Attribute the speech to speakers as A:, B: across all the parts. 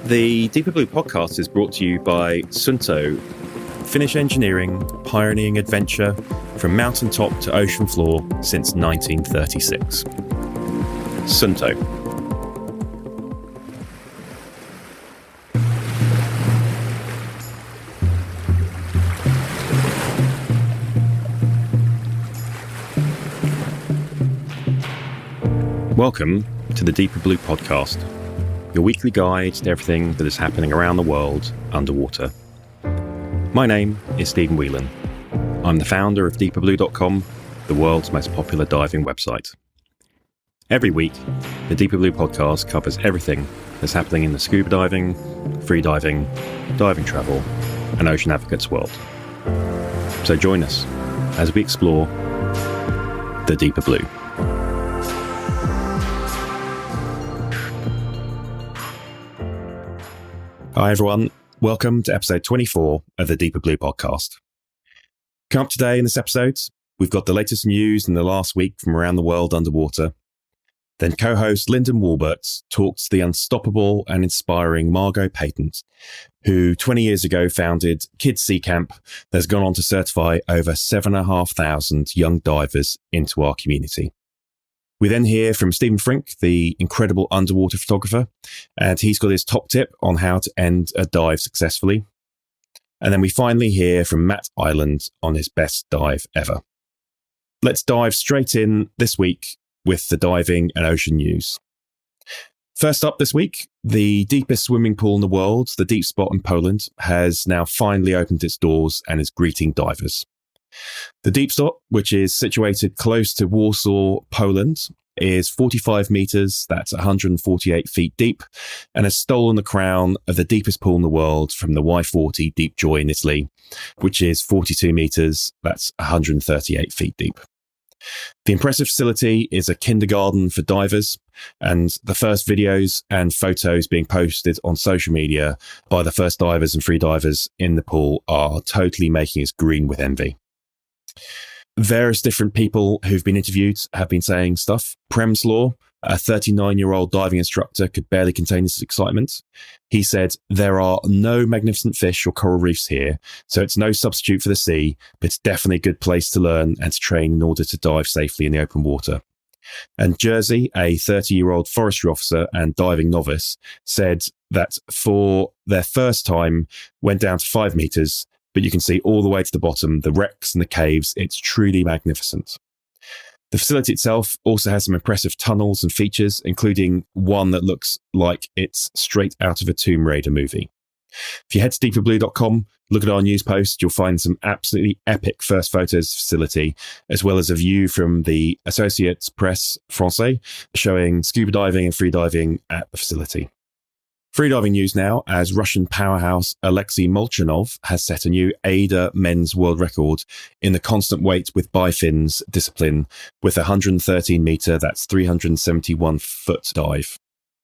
A: The DeeperBlue Podcast is brought to you by Suunto, Finnish engineering, pioneering adventure from mountaintop to ocean floor since 1936. Suunto. Welcome to the DeeperBlue Podcast, your weekly guide to everything that is happening around the world underwater. My name is Stephen Whelan. I'm the founder of DeeperBlue.com, the world's most popular diving website. Every week, the DeeperBlue Podcast covers everything that's happening in the scuba diving, freediving, diving travel, and ocean advocates world. So join us as we explore the Deeper Blue. Hi everyone, welcome to episode 24 of the DeeperBlue Podcast. Come up today in this episode, we've got the latest news in the last week from around the world underwater. Then co-host Linden Wolbert talks to the unstoppable and inspiring Margo Peyton, who 20 years ago founded Kids Sea Camp that has gone on to certify over 7,500 young divers into our community. We then hear from Stephen Frink, the incredible underwater photographer, and he's got his top tip on how to end a dive successfully. And then we finally hear from Matt Ireland on his best dive ever. Let's dive straight in this week with the diving and ocean news. First up this week, the deepest swimming pool in the world, the Deep Spot in Poland, has now finally opened its doors and is greeting divers. The Deep Spot, which is situated close to Warsaw, Poland, is 45 metres, that's 148 feet deep, and has stolen the crown of the deepest pool in the world from the Y40 Deep Joy in Italy, which is 42 metres, that's 138 feet deep. The impressive facility is a kindergarten for divers, and the first videos and photos being posted on social media by the first divers and free divers in the pool are totally making us green with envy. Various different people who've been interviewed have been saying stuff. Premslaw, a 39-year-old diving instructor, could barely contain his excitement. He said, "There are no magnificent fish or coral reefs here, so it's no substitute for the sea, but it's definitely a good place to learn and to train in order to dive safely in the open water." And Jersey, a 30-year-old forestry officer and diving novice, said that for their first time went down to 5 metres, but you can see all the way to the bottom, the wrecks and the caves. It's truly magnificent. The facility itself also has some impressive tunnels and features, including one that looks like it's straight out of a Tomb Raider movie. If you head to DeeperBlue.com, look at our news post, you'll find some absolutely epic first photos of the facility, as well as a view from the Associates Press Français showing scuba diving and freediving at the facility. Freediving news now, as Russian powerhouse Alexei Molchanov has set a new AIDA men's world record in the constant weight with bifins discipline with a 113 metre, that's 371 foot dive.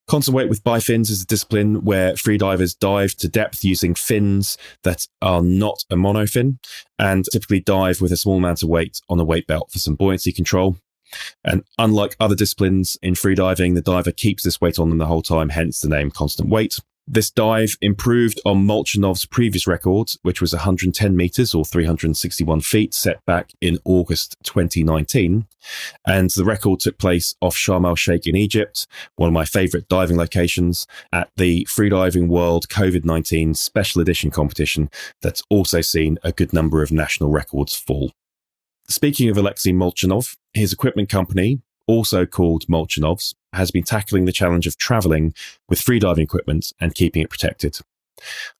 A: Constant weight with bifins is a discipline where freedivers dive to depth using fins that are not a monofin and typically dive with a small amount of weight on a weight belt for some buoyancy control. And unlike other disciplines in freediving, the diver keeps this weight on them the whole time, hence the name constant weight. This dive improved on Molchanov's previous record, which was 110 metres or 361 feet, set back in August 2019. And the record took place off Sharm el-Sheikh in Egypt, one of my favourite diving locations, at the Freediving World COVID-19 Special Edition competition that's also seen a good number of national records fall. Speaking of Alexei Molchanov, his equipment company, also called Molchanov's, has been tackling the challenge of travelling with freediving equipment and keeping it protected.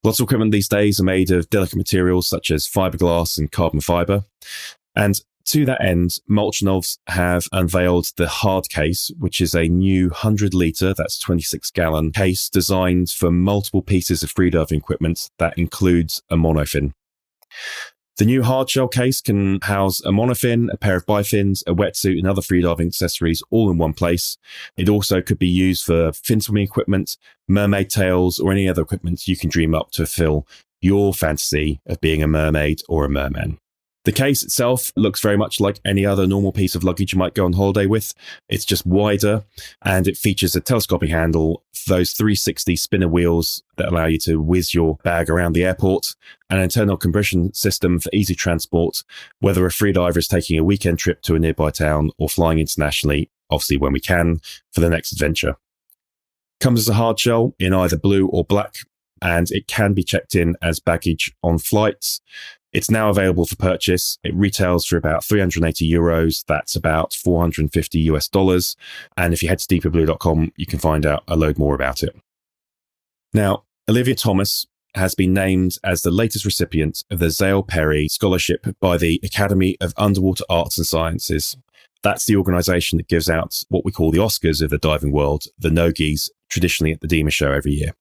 A: Lots of equipment these days are made of delicate materials such as fiberglass and carbon fibre. And to that end, Molchanov's have unveiled the hard case, which is a new 100-litre, that's 26-gallon case designed for multiple pieces of freediving equipment that includes a monofin. The new hard shell case can house a monofin, a pair of bifins, a wetsuit and other freediving accessories all in one place. It also could be used for fin swimming equipment, mermaid tails or any other equipment you can dream up to fill your fantasy of being a mermaid or a merman. The case itself looks very much like any other normal piece of luggage you might go on holiday with. It's just wider, and it features a telescopic handle, those 360 spinner wheels that allow you to whiz your bag around the airport, an internal combustion system for easy transport, whether a freediver is taking a weekend trip to a nearby town or flying internationally, obviously when we can, for the next adventure. Comes as a hard shell in either blue or black, and it can be checked in as baggage on flights. It's now available for purchase. It retails for about €380. That's about $450. And if you head to DeeperBlue.com, you can find out a load more about it. Now, Olivia Thomas has been named as the latest recipient of the Zale Perry Scholarship by the Academy of Underwater Arts and Sciences. That's the organisation that gives out what we call the Oscars of the diving world, the Nogies, traditionally at the DEMA show every year.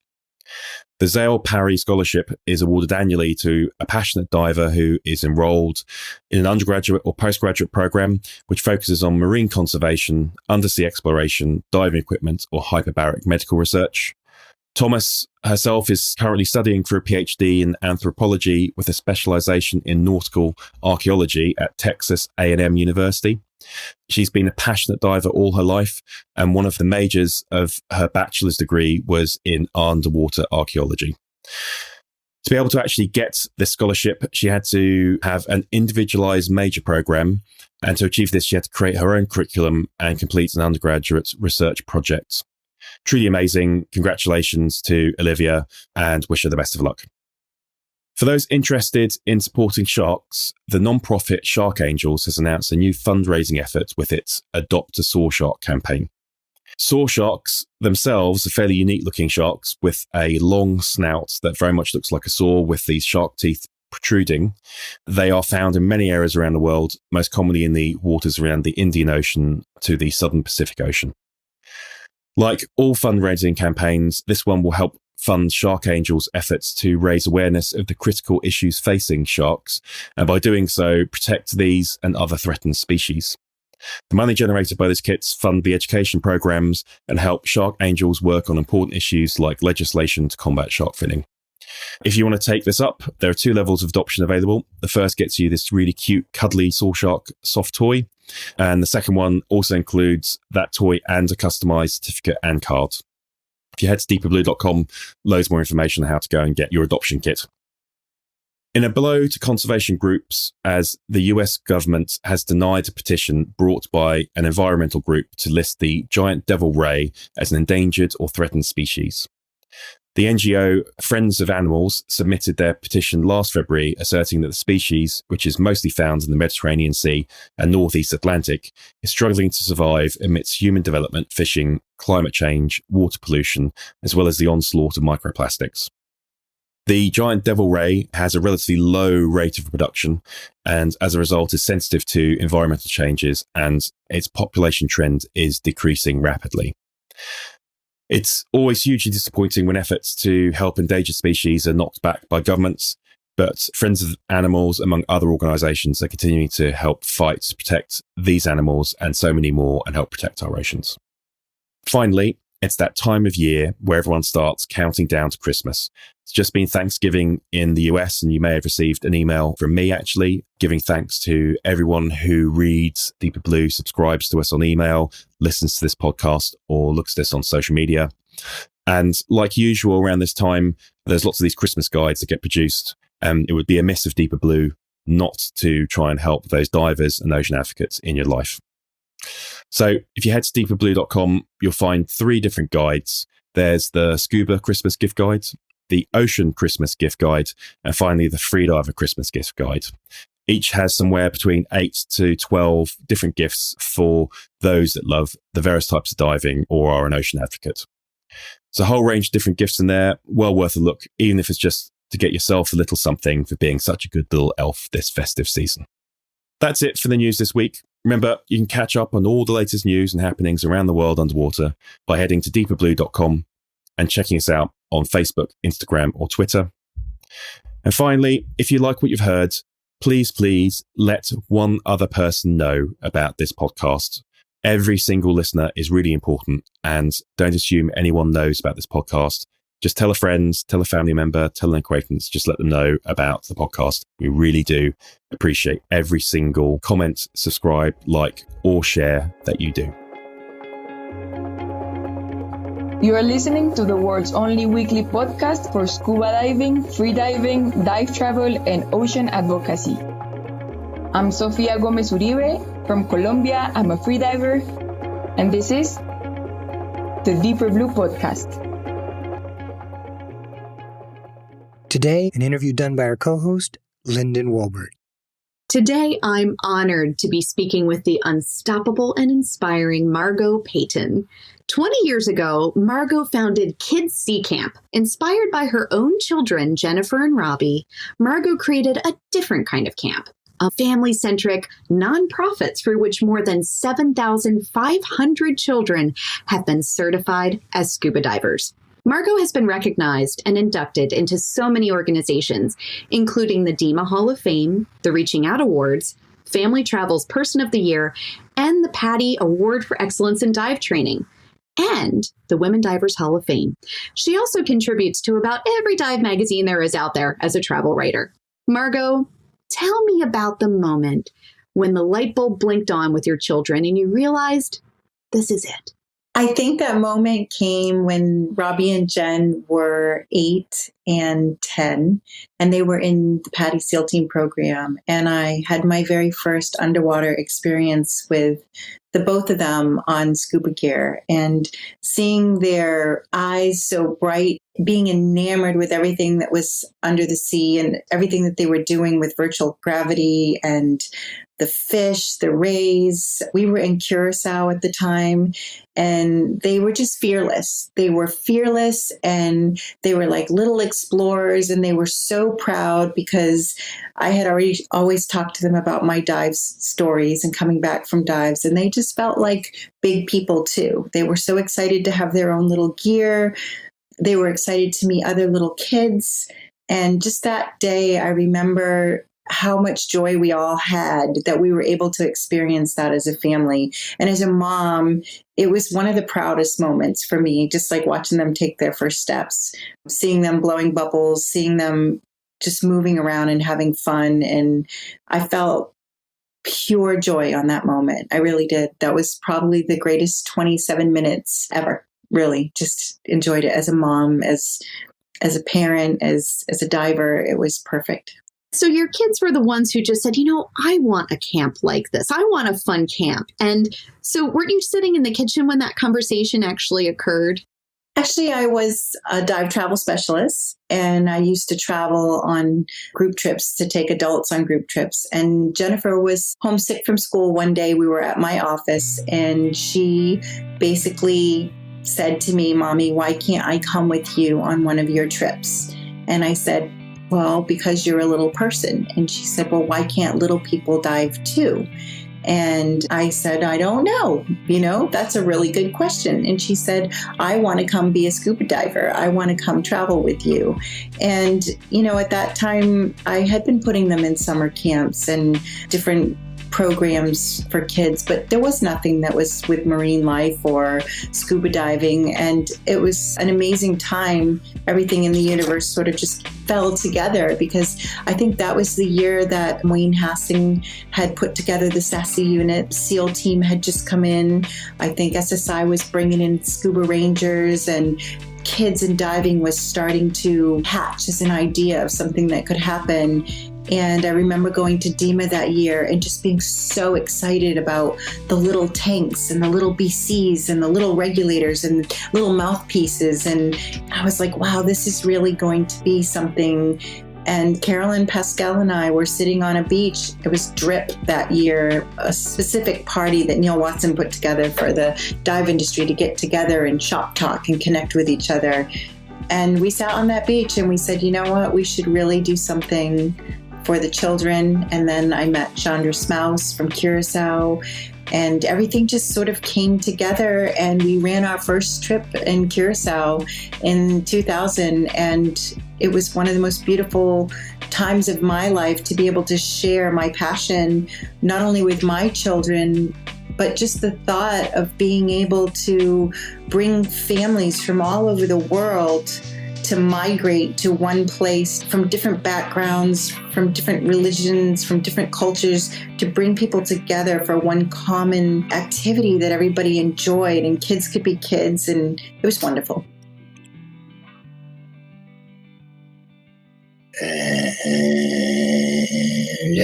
A: The Zale Perry Scholarship is awarded annually to a passionate diver who is enrolled in an undergraduate or postgraduate program which focuses on marine conservation, undersea exploration, diving equipment, or hyperbaric medical research. Thomas herself is currently studying for a PhD in anthropology with a specialization in nautical archaeology at Texas A&M University. She's been a passionate diver all her life, and one of the majors of her bachelor's degree was in underwater archaeology. To be able to actually get this scholarship, she had to have an individualized major program, and to achieve this, she had to create her own curriculum and complete an undergraduate research project. Truly amazing. Congratulations to Olivia, and wish her the best of luck. For those interested in supporting sharks, the non-profit Shark Angels has announced a new fundraising effort with its Adopt a Saw Shark campaign. Saw sharks themselves are fairly unique-looking sharks with a long snout that very much looks like a saw with these shark teeth protruding. They are found in many areas around the world, most commonly in the waters around the Indian Ocean to the Southern Pacific Ocean. Like all fundraising campaigns, this one will help fund Shark Angels' efforts to raise awareness of the critical issues facing sharks, and by doing so, protect these and other threatened species. The money generated by these kits fund the education programs and help Shark Angels work on important issues like legislation to combat shark finning. If you want to take this up, there are 2 levels of adoption available. The first gets you this really cute, cuddly saw shark soft toy, and the second one also includes that toy and a customized certificate and card. If you head to DeeperBlue.com, loads more information on how to go and get your adoption kit. In a blow to conservation groups, as the US government has denied a petition brought by an environmental group to list the giant devil ray as an endangered or threatened species. The NGO Friends of Animals submitted their petition last February, asserting that the species, which is mostly found in the Mediterranean Sea and Northeast Atlantic, is struggling to survive amidst human development, fishing, climate change, water pollution, as well as the onslaught of microplastics. The giant devil ray has a relatively low rate of reproduction and as a result is sensitive to environmental changes, and its population trend is decreasing rapidly. It's always hugely disappointing when efforts to help endangered species are knocked back by governments, but Friends of Animals, among other organisations, are continuing to help fight to protect these animals and so many more and help protect our oceans. Finally, it's that time of year where everyone starts counting down to Christmas. It's just been Thanksgiving in the US, and you may have received an email from me actually giving thanks to everyone who reads Deeper Blue, subscribes to us on email, listens to this podcast, or looks at us on social media. And like usual around this time, there's lots of these Christmas guides that get produced. It would be amiss of Deeper Blue not to try and help those divers and ocean advocates in your life. So if you head to DeeperBlue.com, you'll find 3 different guides. There's the Scuba Christmas Gift Guide, the Ocean Christmas Gift Guide, and finally the Freediver Christmas Gift Guide. Each has somewhere between 8 to 12 different gifts for those that love the various types of diving or are an ocean advocate. There's a whole range of different gifts in there, well worth a look, even if it's just to get yourself a little something for being such a good little elf this festive season. That's it for the news this week. Remember, you can catch up on all the latest news and happenings around the world underwater by heading to DeeperBlue.com and checking us out on Facebook, Instagram, or Twitter. And finally, if you like what you've heard, please let one other person know about this podcast. Every single listener is really important, and don't assume anyone knows about this podcast. just tell a friend, tell a family member, tell an acquaintance, just let them know about the podcast. We really do appreciate every single comment, subscribe, like, or share that you do.
B: You are listening to the world's only weekly podcast for scuba diving, freediving, dive travel, and ocean advocacy. I'm Sofia Gomez Uribe from Colombia. I'm a freediver, and this is the DeeperBlue Podcast.
C: Today, an interview done by our co-host, Linden Wolbert.
D: Today, I'm honored to be speaking with the unstoppable and inspiring Margo Peyton. 20 years ago, Margo founded Kids Sea Camp. Inspired by her own children, Jennifer and Robbie, Margo created a different kind of camp, a family-centric nonprofit through which more than 7,500 children have been certified as scuba divers. Margo has been recognized and inducted into so many organizations, including the DEMA Hall of Fame, the Reaching Out Awards, Family Travel's Person of the Year, and the Patty Award for Excellence in Dive Training, and the Women Divers Hall of Fame. She also contributes to about every dive magazine there is out there as a travel writer. Margo, tell me about the moment when the light bulb blinked on with your children and you realized this is it.
E: I think that moment came when Robbie and Jen were 8 and 10, and they were in the PADI SEAL Team program. And I had my very first underwater experience with the both of them on scuba gear, and seeing their eyes so bright, being enamored with everything that was under the sea and everything that they were doing with virtual gravity and the fish, the rays. We were in Curacao at the time, and they were just fearless. They were fearless, and they were like little explorers, and they were so proud because I had always talked to them about my dives stories and coming back from dives, and they just felt like big people too. They were so excited to have their own little gear. They were excited to meet other little kids. And just that day, I remember how much joy we all had that we were able to experience that as a family. And as a mom, it was one of the proudest moments for me, just like watching them take their first steps, seeing them blowing bubbles, seeing them just moving around and having fun. And I felt pure joy on that moment. I really did. That was probably the greatest 27 minutes ever. Really just enjoyed it as a mom, as a parent, as a diver. It was perfect.
D: So your kids were the ones who just said, I want a camp like this. I want a fun camp. And so weren't you sitting in the kitchen when that conversation actually occurred?
E: Actually, I was a dive travel specialist, and I used to travel on group trips to take adults on group trips. And Jennifer was homesick from school one day. We were at my office, and she basically said to me, "Mommy, why can't I come with you on one of your trips?" And I said, "Well, because you're a little person." And she said, "Well, why can't little people dive too?" And I said, "I don't know. That's a really good question." And she said, "I want to come be a scuba diver. I want to come travel with you." And, at that time, I had been putting them in summer camps and different programs for kids, but there was nothing that was with marine life or scuba diving. And it was an amazing time. Everything in the universe sort of just fell together, because I think that was the year that Wayne Hassing had put together the SASE unit. SEAL team had just come in. I think SSI was bringing in scuba rangers, and kids and diving was starting to hatch as an idea of something that could happen. And I remember going to DEMA that year and just being so excited about the little tanks and the little BCs and the little regulators and little mouthpieces. And I was like, wow, this is really going to be something. And Carolyn Pascal and I were sitting on a beach. It was DRIP that year, a specific party that Neil Watson put together for the dive industry to get together and shop talk and connect with each other. And we sat on that beach and we said, you know what, we should really do something for the children. And then I met Chandra Smouse from Curacao, and everything just sort of came together, and we ran our first trip in Curacao in 2000. And it was one of the most beautiful times of my life to be able to share my passion, not only with my children, but just the thought of being able to bring families from all over the world to migrate to one place from different backgrounds, from different religions, from different cultures, to bring people together for one common activity that everybody enjoyed, and kids could be kids, and it was wonderful.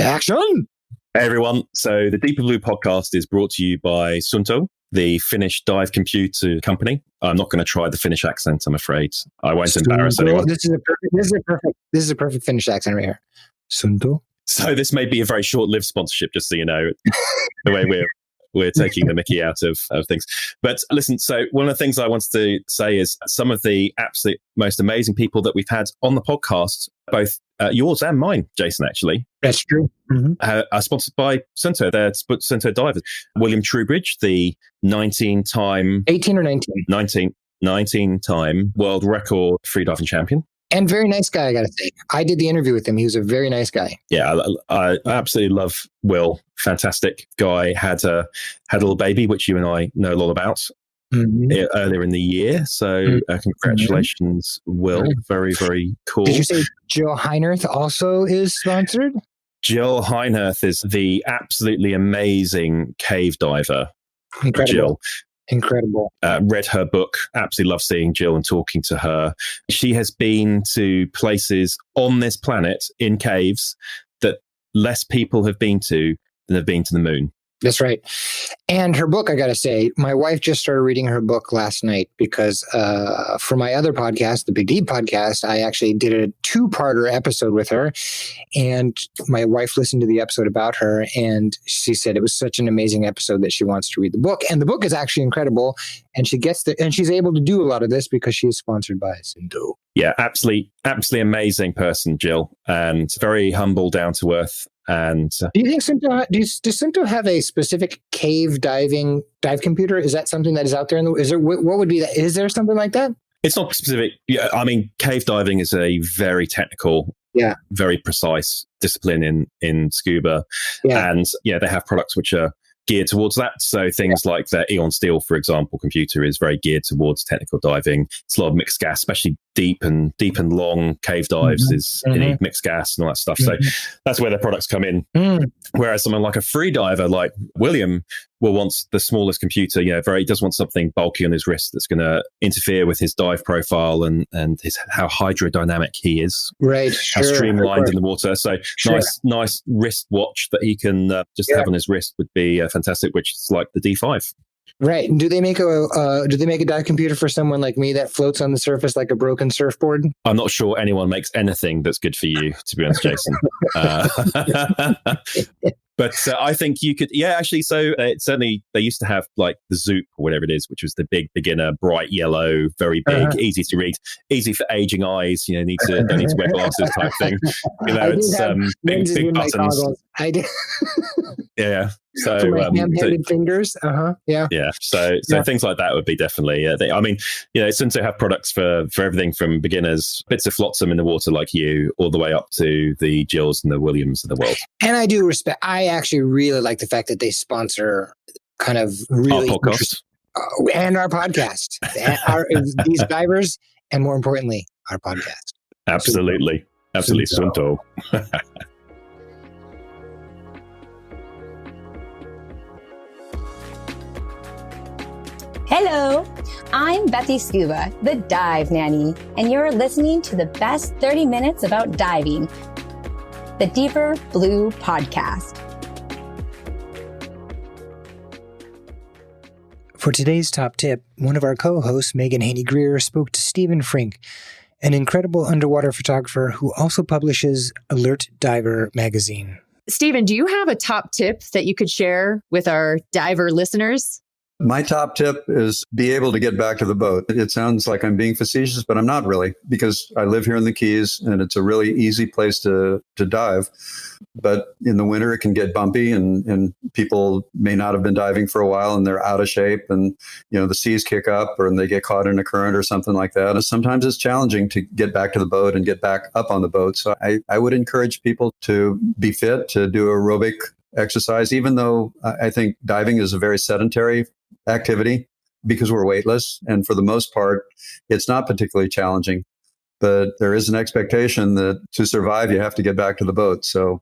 C: Action!
A: Hey everyone. So the DeeperBlue podcast is brought to you by Suunto, the Finnish dive computer company. I'm not going to try the Finnish accent, I'm afraid. I won't embarrass anyone.
C: This is a perfect Finnish accent right here. Suunto.
A: So this may be a very short-lived sponsorship, just so you know, the way we're taking the mickey out of things. But listen, so one of the things I wanted to say is some of the absolute most amazing people that we've had on the podcast, both yours and mine, Jason, actually.
C: That's true. Mm-hmm.
A: Are sponsored by Suunto. They're Suunto divers. William Truebridge, the 19-time...
C: 18 or 19?
A: 19-time world record freediving champion.
C: And very nice guy, I got to say. I did the interview with him. He was a very nice guy.
A: Yeah, I absolutely love Will. Fantastic guy. Had a little baby, which you and I know a lot about earlier in the year. So congratulations, Will. Very, very cool.
C: Did you say Jill Heinerth also is sponsored?
A: Jill Heinerth is the absolutely amazing cave diver.
C: Incredible.
A: Jill.
C: Incredible.
A: Read her book. Absolutely love seeing Jill and talking to her. She has been to places on this planet in caves that less people have been to than have been to the moon.
C: That's right. And her book, I got to say, my wife just started reading her book last night because for my other podcast, the Big Deep Podcast, I actually did a 2-parter episode with her. And my wife listened to the episode about her, and she said it was such an amazing episode that she wants to read the book. And the book is actually incredible. And she's able to do a lot of this because she is sponsored by Suunto.
A: Yeah, absolutely amazing person, Jill, and very humble, down to earth. And
C: do you think does Suunto have a specific cave dive computer? Is that something that is out there? What would be that? Is there something like that?
A: It's not specific. Yeah, I mean, cave diving is a very technical, very precise discipline in scuba. Yeah. And they have products which are geared towards that. So things like the Eon Steel, for example, computer is very geared towards technical diving. It's a lot of mixed gas, especially deep and long cave dives you need mixed gas and all that stuff. So that's where the products come in. Whereas someone like a free diver like William will want the smallest computer, he does want something bulky on his wrist that's going to interfere with his dive profile and how hydrodynamic he is.
C: Right.
A: How streamlined in the water. So nice wrist watch that he can just have on his wrist would be fantastic, which is like the D5.
C: Right. And do they make a dive computer for someone like me that floats on the surface like a broken surfboard?
A: I'm not sure anyone makes anything that's good for you, to be honest, Jason. But I think you could, actually. So certainly they used to have like the Zoop or whatever it is, which was the big beginner, bright yellow, very big, easy to read, easy for aging eyes. Don't need to wear glasses type thing. It's big buttons.
C: I do.
A: Yeah. So
C: for my ham-handed fingers. Yeah.
A: Yeah. So things like that would be definitely. Suunto have products for everything from beginners, bits of flotsam in the water like you, all the way up to the Jills and the Williams of the world.
C: And I do respect. I actually really like the fact that they sponsor kind of really
A: our podcast
C: and our podcast, these divers, and more importantly, our podcast.
A: Absolutely, Suunto.
F: Hello, I'm Bethy Scuba, the Dive Nanny, and you're listening to the best 30 minutes about diving, the DeeperBlue Podcast.
C: For today's top tip, one of our co-hosts, Megan Haney-Greer, spoke to Stephen Frink, an incredible underwater photographer who also publishes Alert Diver magazine.
G: Stephen, do you have a top tip that you could share with our diver listeners?
H: My top tip is be able to get back to the boat. It sounds like I'm being facetious, but I'm not really, because I live here in the Keys and it's a really easy place to dive. But in the winter, it can get bumpy and people may not have been diving for a while and they're out of shape and, the seas kick up or they get caught in a current or something like that. And sometimes it's challenging to get back to the boat and get back up on the boat. So I would encourage people to be fit, to do aerobic exercise, even though I think diving is a very sedentary activity because we're weightless. And for the most part, it's not particularly challenging. but there is an expectation that to survive, you have to get back to the boat. So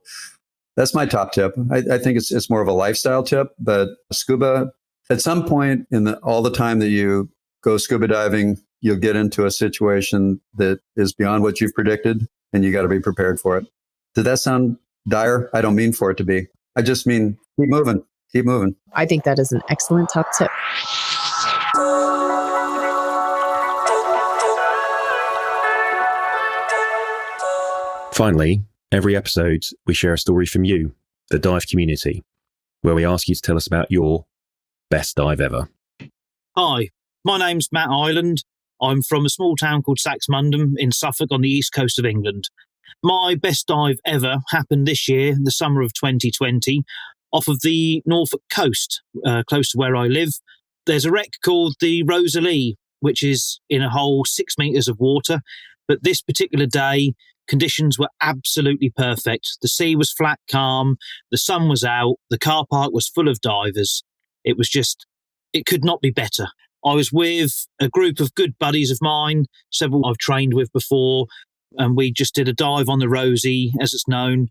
H: that's my top tip. I think it's more of a lifestyle tip, but scuba, at some point in all the time that you go scuba diving, you'll get into a situation that is beyond what you've predicted, and you got to be prepared for it. Did that sound dire? I don't mean for it to be. I just mean keep moving. Keep moving.
G: I think that is an excellent top tip.
A: Finally, every episode, we share a story from you, the dive community, where we ask you to tell us about your best dive ever.
I: Hi, my name's Matt Ireland. I'm from a small town called Saxmundham in Suffolk on the east coast of England. My best dive ever happened this year, in the summer of 2020, off of the Norfolk coast, close to where I live. There's a wreck called the Rosalie, which is in a hole 6 meters of water. But this particular day, conditions were absolutely perfect. The sea was flat calm, the sun was out, the car park was full of divers. It could not be better. I was with a group of good buddies of mine, several I've trained with before, and we just did a dive on the Rosie, as it's known.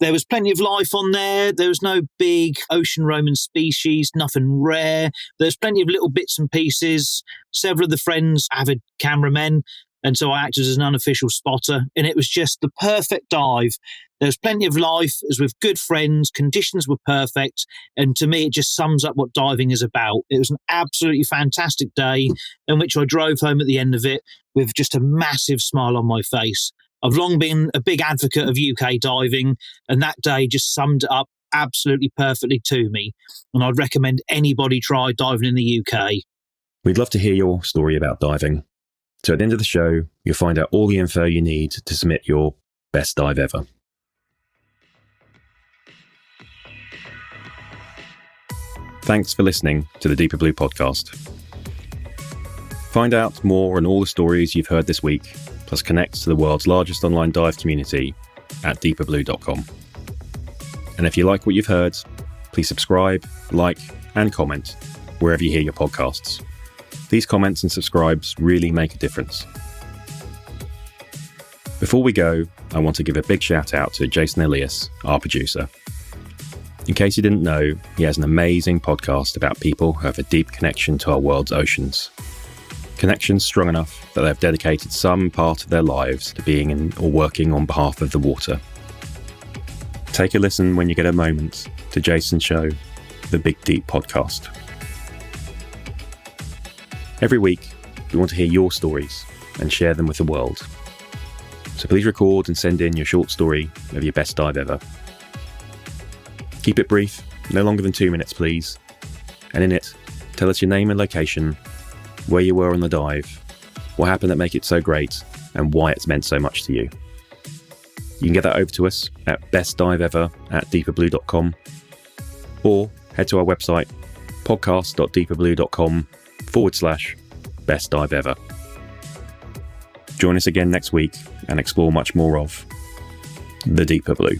I: There was plenty of life on there. There was no big ocean roaming species, nothing rare. There's plenty of little bits and pieces. Several of the friends, avid cameramen, and so I acted as an unofficial spotter, and it was just the perfect dive. There was plenty of life, it was with good friends, conditions were perfect, and to me it just sums up what diving is about. It was an absolutely fantastic day in which I drove home at the end of it with just a massive smile on my face. I've long been a big advocate of UK diving, and that day just summed it up absolutely perfectly to me, and I'd recommend anybody try diving in the UK.
A: We'd love to hear your story about diving. So at the end of the show, you'll find out all the info you need to submit your best dive ever. Thanks for listening to the DeeperBlue Podcast. Find out more on all the stories you've heard this week, plus connect to the world's largest online dive community at DeeperBlue.com. And if you like what you've heard, please subscribe, like, and comment wherever you hear your podcasts. These comments and subscribes really make a difference. Before we go, I want to give a big shout out to Jason Elias, our producer. In case you didn't know, he has an amazing podcast about people who have a deep connection to our world's oceans. Connections strong enough that they've dedicated some part of their lives to being in or working on behalf of the water. Take a listen when you get a moment to Jason's show, The Big Deep Podcast. Every week, we want to hear your stories and share them with the world. So please record and send in your short story of your best dive ever. Keep it brief, no longer than 2 minutes, please. And in it, tell us your name and location, where you were on the dive, what happened that made it so great, and why it's meant so much to you. You can get that over to us at bestdiveever@DeeperBlue.com, or head to our website, podcast.DeeperBlue.com/best dive ever. Join us again next week and explore much more of the Deeper Blue.